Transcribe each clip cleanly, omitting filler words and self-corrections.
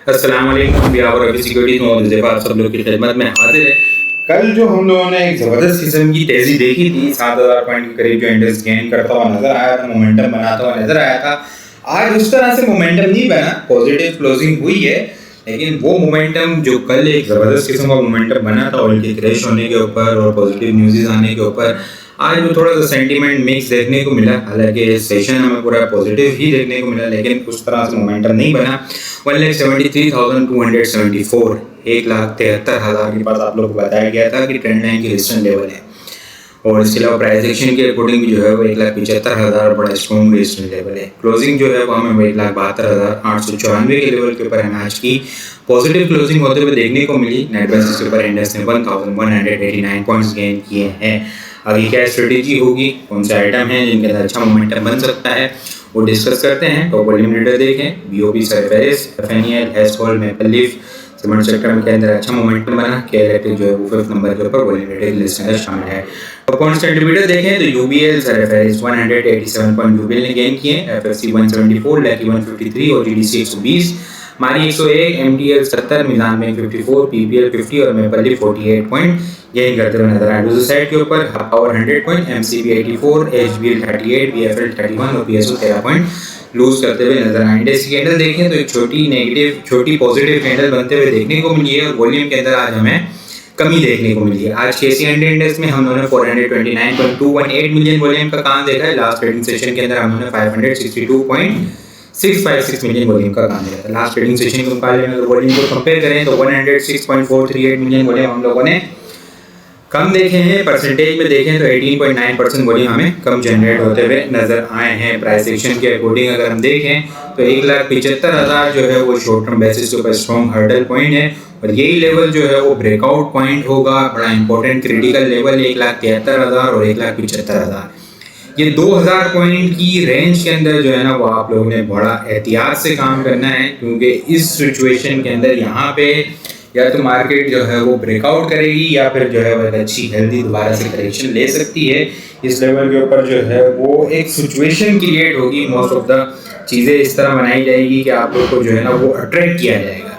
अस्सलाम वालेकुम बियावर अभी सिक्योरिटी में आप सब लोग की खिदमत में हाजिर है। कल जो हम लोगों ने एक ज़बरदस्त किस्म की तेज़ी देखी थी, 7,000 पॉइंट के करीब जो इंडेक्स गेन करता हुआ नजर आया था, मोमेंटम बनाता हुआ नजर आया था। आज उस तरह से मोमेंटम नहीं बना, पॉजिटिव क्लोजिंग हुई है, लेकिन वो मोमेंटम जो कल एक ज़बरदस्त किस्म का मोमेंटम बना था ऑयल के क्रैश होने के ऊपर और पॉजिटिव न्यूज़ आने के ऊपर, आज वो थोड़ा सा सेंटीमेंट मिक्स देखने को मिला। हालांकि सेशन हमें पूरा पॉजिटिव ही देखने को मिला, लेकिन उस तरह से मोमेंटम नहीं बना। 1,73,274, 1,73,000 के पास आप लोग को बताया गया था कि ट्रेंड लाइन की रेजिस्टेंस लेवल है, और इसके अलावा प्राइस एक्शन के अकॉर्डिंग भी जो है वो 1,75,000 बड़ा स्ट्रॉन्ग रेजिस्टेंस लेवल है। क्लोजिंग जो है वो हमें 1,72,894 के लेवल के ऊपर हमें आज की पॉजिटिव क्लोजिंग होते हुए देखने को मिली। नेट बेसिस के ऊपर इंडेक्स ने 1,189 पॉइंट्स गेन किए हैं। अभी क्या स्ट्रेटेजी होगी, कौन से आइटम हैं जिनके अंदर अच्छा मोमेंटम बन सकता है, वो डिस्कस करते हैं। टॉप वॉल्यूम लीडर देखें, बीओपी सरफेस, एफएनएल, हेस्टोल, मेपल लीफ, सीमेंट सेक्टर के अंदर अच्छा मोमेंटम बना। के इलेक्ट्रिक जो है वो 5th नंबर के ऊपर वॉल्यूम लीडर की लिस्ट में शामिल है। टॉप कंट्रीब्यूटर देखें तो यूबीएल सरफेस 187 पॉइंट यूबीएल ने गेन किए, एफएफसी 174, लकी 153 और जीडीसी 120, मारी 101, एमटीएल 70, मिजान बैंक 54, पीपीएल 50 और मेपल लीफ 48 पॉइंट गेन करते हुए नजर आए। दूसरी साइड के ऊपर power 100 point, MCB 84, HBL 38, BFL 31 और पीएसयू 13 पॉइंट लूज करते हुए नजर आए। इंडेक्स की कैंडल देखें तो एक छोटी पॉजिटिव कैंडल बनते हुए देखने को मिली है, और वॉल्यूम के अंदर आज हमें कमी देखने को मिली है। आज केसीएनडी इंडेक्स में हम लोगों ने 429.218 मिलियन वॉल्यूम का काम देखा है। लास्ट ट्रेडिंग सेशन के अंदर हम लोगों ने 562.656 मिलियन वॉल्यूम का काम देखा है। लास्ट ट्रेडिंग सेशन के मुकाबले में वॉल्यूम को कंपेयर करें तो 106.438 मिलियन वॉल्यूम हम लोगों ने कम देखे हैं। परसेंटेज में देखें तो 18.9% वॉल्यूम हमें कम जनरेट होते हुए नजर आए हैं। प्राइस एक्शन के अकॉर्डिंग अगर हम देखें तो 1,75,000 जो है वो शॉर्ट टर्म बेसिस के ऊपर स्ट्रॉन्ग हर्डल पॉइंट है, और यही लेवल जो है वो ब्रेकआउट पॉइंट होगा। बड़ा इंपॉर्टेंट क्रिटिकल लेवल 1,73,000 और 1,75,000। ये 2,000 पॉइंट की रेंज के अंदर जो है ना वो आप लोगों ने बड़ा एहतियात से काम करना है, क्योंकि इस सिचुएशन के अंदर यहाँ पे या तो मार्केट जो है वो ब्रेकआउट करेगी या फिर जो है वो एक अच्छी हेल्दी दोबारा से करेक्शन ले सकती है। इस लेवल के ऊपर जो है वो एक सिचुएशन क्रिएट होगी। मोस्ट ऑफ द चीज़ें इस तरह बनाई जाएगी कि आप लोग को जो है ना वो अट्रैक्ट किया जाएगा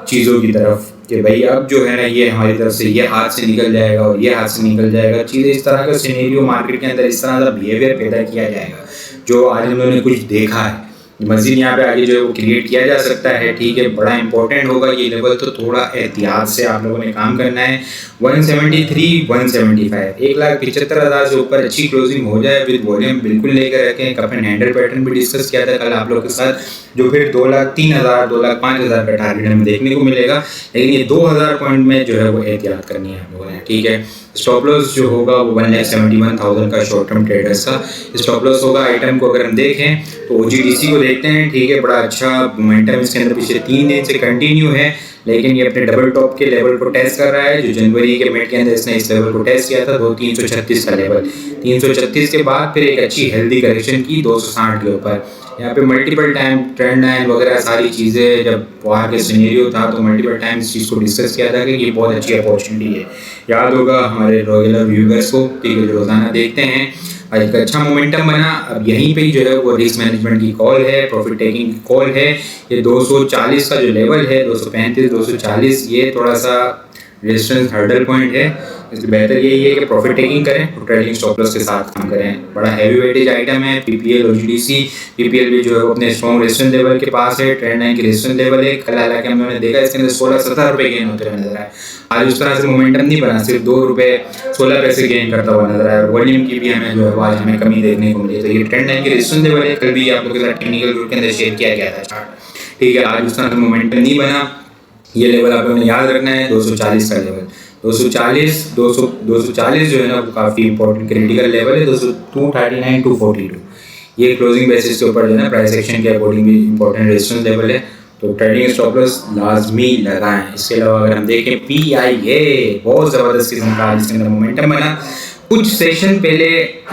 चीज़ों की तरफ, कि भाई अब जो है ना ये हमारी तरफ से ये हाथ से निकल जाएगा और ये हाथ से निकल जाएगा। चीज़ें इस तरह का सिनेरियो मार्केट के अंदर इस तरह का बिहेवियर पैदा किया जाएगा जो आज हम लोगों ने कुछ देखा है। मजीद यहाँ पे आगे जो है वो क्रिएट किया जा सकता है। ठीक है, बड़ा इंपॉर्टेंट होगा ये लेवल, तो थोड़ा एहतियात से आप लोगों ने काम करना है। 173, 175, 1,75,000 से ऊपर अच्छी क्लोजिंग हो जाए विद वॉल्यूम बिल्कुल लेकर रखें। कप एंड हैंडल पैटर्न भी डिस्कस किया था कल आप लोगों के साथ, जो फिर 2,03,000, 2,05,000 का टारगेट हमें देखने को मिलेगा। लेकिन ये 2,000 पॉइंट में जो है वो एहतियात करनी है हम लोगों ने। ठीक है, स्टॉप लॉस जो होगा वो 1,71,000 का शॉर्ट टर्म ट्रेडर्स का स्टॉप लॉस होगा। आइटम को अगर हम देखें तो ओजीडीसी को देखते हैं। ठीक है, बड़ा अच्छा मोमेंटम इसके अंदर पिछले 3 दिन से कंटिन्यू है, लेकिन ये अपने डबल टॉप के लेवल को टेस्ट कर रहा है जो जनवरी के मिड के अंदर इसने इस लेवल को टेस्ट किया था, 336 का लेवल। 336 के बाद फिर एक अच्छी हेल्दी करेक्शन की 260 के ऊपर। यहाँ पे मल्टीपल टाइम ट्रेंड लाइन वगैरह सारी चीज़ें जब वहाँ के सिनेरियो था तो मल्टीपल टाइम इस चीज़ को डिस्कस किया था कि ये बहुत अच्छी अपॉर्चुनिटी है। याद होगा हमारे रेगुलर व्यूअर्स को, ठीक है, रोज़ाना देखते हैं। आज एक अच्छा मोमेंटम बना। अब यहीं पे जो है वो रिस्क मैनेजमेंट की कॉल है, प्रॉफिट टेकिंग की कॉल है। ये 240 का जो लेवल है, 235, 240, ये थोड़ा सा रेजिस्टेंस हर्डल पॉइंट है। इसलिए बेहतर यही है कि प्रॉफिट टेकिंग करें और ट्रेडिंग स्टॉप लॉस के साथ काम करें। बड़ा हैवी वेटेज आइटम है पीपीएल और जीडीसी। पीपीएल भी जो है अपने स्ट्रॉन्ग रेजिस्टेंस लेवल के पास है, ट्रेंड लाइन की रेजिस्टेंस लेवल है। कल हालांकि हम लोगों ने देखा इसके अंदर 16-17 रुपये गेन होते हुए नजर आए। आज उस तरह से मोमेंटम नहीं बना, सिर्फ 2 रुपये 16 पैसे गेन करता हुआ नजर आया। वॉल्यूम की भी हमें जो है आज हमें कमी देखने को मिली। तो ये ट्रेंड लाइन की रेजिस्टेंस लेवल है, कल भी आप लोगों के साथ टेक्निकल ग्रुप के अंदर शेयर किया गया था चार्ट। ठीक है, आज उस तरह से मोमेंटम नहीं बना। ये लेवल आप लोगों ने याद रखना है, 240 का लेवल। 240 जो है ना वो काफ़ी इंपॉर्टेंट क्रिटिकल लेवल है। 239, 242 ये क्लोजिंग बेसिस के ऊपर जो है ना प्राइस एक्शन के अकॉर्डिंग भी इंपॉर्टेंट रेजिस्टेंस लेवल है। तो ट्रेडिंग स्टॉप लॉस लाजमी लगाएं। इसके अलावा अगर हम देखें पीआईए, बहुत ज़बरदस्त किस्म का इसके अंदर मोमेंटम बना। कुछ सेशन पहले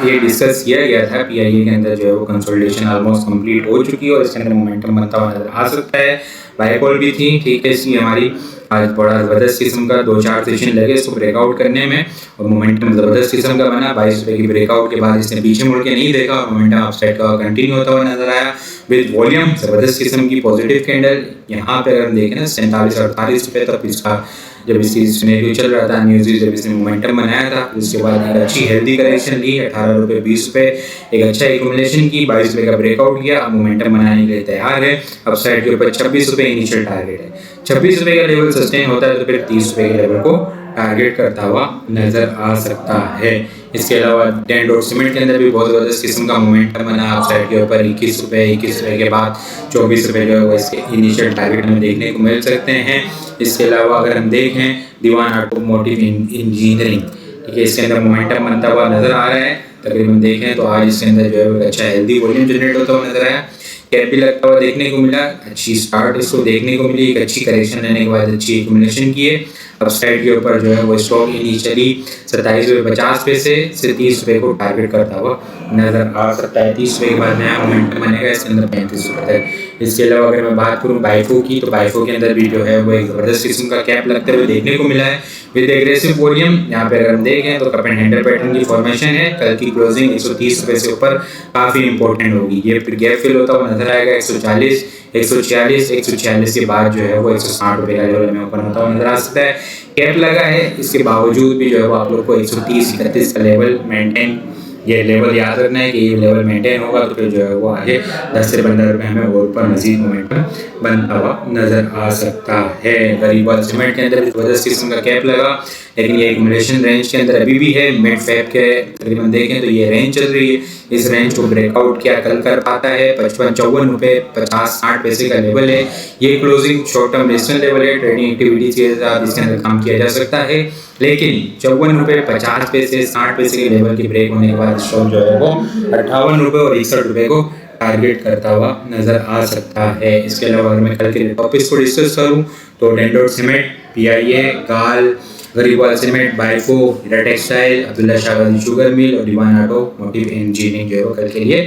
ये डिस्कस किया गया था, पीआईए के अंदर जो है वो कंसोलिडेशन ऑलमोस्ट कंप्लीट हो चुकी है और इसके अंदर मोमेंटम बनता हुआ नजर आ सकता है। बाइकॉल भी थी, ठीक है। इसलिए हमारी आज बड़ा ज़बरदस्त किस्म का 2-4 सेशन लगे इसको ब्रेकआउट करने में और मोमेंटम ज़बरदस्त किस्म का बना। 22 रुपये की ब्रेकआउट के बाद इसने पीछे मुड़ के नहीं देखा और मोमेंटम अपसाइड का कंटिन्यू होता हुआ नजर आया विद वॉल्यूम ज़बरदस्त किस्म की पॉजिटिव कैंडल। यहाँ पे अगर हम देखें ना 47 और 48 रुपये तक इसका जब इसकी सिनेरियो चल रहा था न्यूज़ जब इसने मोमेंटम बनाया था, उसके बाद एक अच्छी हेल्दी करेक्शन ली 18 रुपये 20 रुपये एक अच्छा एक्यूमुलेशन की 22 रुपये का ब्रेकआउट किया। अब मोमेंटम बनाने के लिए तैयार है। अपसाइड के ऊपर 26 रुपये इनिशियल टारगेट है। 26 रुपये का लेवल सस्टेन होता है तो फिर 30 रुपये के लेवल को टारगेट करता हुआ नजर आ सकता है। इसके अलावा डेंडोर सीमेंट के अंदर भी बहुत ज़बरदस्त किस्म का मोमेंटम बना। अपसाइड के ऊपर 21 रुपये के बाद 24 रुपये जो है वो इसके इनिशियल टारगेट में देखने को मिल सकते हैं। इसके अलावा अगर हम देखें दीवान ऑटोमोटिव इंजीनियरिंग, ठीक है, इसके अंदर मोमेंटम बनता हुआ नजर आ रहा है। तकरीबन देखें तो आज इसके अंदर जो है अच्छा हेल्दी वॉल्यूम जनरेट होता हुआ नजर आया। कैप भी लगता हुआ देखने को मिला, अच्छी स्टार्ट इसको देखने को मिली, एक अच्छी करेक्शन लेने के बाद अच्छी एक्यूमुलेशन की है। अपसाइड के ऊपर जो है वो स्टॉक इनिशियली 27 रुपये 50 पैसे से 30 रुपये को टारगेट करता हुआ नजर आ सकता है। 30 रुपये के बाद नया मोमेंटम बनेगा इसके अंदर 35 रुपये तक। इसके अलावा अगर मैं बात करूँ बाइफो की तो बाइफो के अंदर भी जो है वो एक ज़बरदस्त किस्म का कैप लगते हुए देखने को मिला है विद एग्रेसिव वॉल्यूम। यहाँ पे अगर हम देखें तो कप एंड हैंडल पैटर्न की फॉर्मेशन है। कल की क्लोजिंग 130 रुपये से ऊपर काफ़ी इंपॉर्टेंट होगी। ये फिर गैप फिल होता हुआ नजर आएगा 140, 146 के बाद जो है वो 160 रुपये का लेवल में ओपन होता हुआ नजर आ सकता है। कैप लगा है, इसके बावजूद भी जो है वो आप लोग को 130-31 का लेवल मेंटेन, ये लेवल याद रखना है कि ये लेवल मेंटेन होगा तो फिर जो है वो आगे 10 से 15 रुपये हमें और ऊपर मजीद मोमेंटम बनता हुआ नजर आ सकता है। गरीबवाल सीमेंट के अंदर भी ज़बरदस्त किस्म का कैप लगा, लेकिन ये एक्यूमुलेशन रेंज के अंदर अभी भी है। मिड फैब के तकरीबन देखें तो ये रेंज चल रही है, इस रेंज को ब्रेकआउट क्या कल कर पाता है। 55 रुपये 50-60 पैसे का लेवल है। ये closing short term resistance level है। ट्रेडिंग एक्टिविटीज के साथ इसके अंदर काम किया जा सकता है, लेकिन 54 रुपये 50 पैसे 60 पैसे के लेवल की ब्रेक होने के बाद स्टॉक जो है वो 58 रुपये और 61 रुपये को टारगेट करता हुआ नजर आ सकता है। इसके अलावा अगर मैं कल के टॉपिक्स को डिस्कस करूं तो डेंडोर सीमेंट, PIA, गाल, गरीबवाल सीमेंट, बाइफो, Hira textile, Abdullah Shah sugar mill और दीवान ऑटोमोटिव इंजीनियरिंग जो है कल के लिए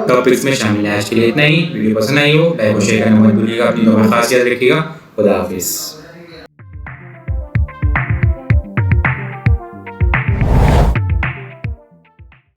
टॉपिक्स में शामिल है। आज के लिए इतना ही। वीडियो पसंद आई हो लाइक और शेयर करना मत भूलिएगा। अपनी दुआ खास याद रखिएगा। खुदा हाफिज़।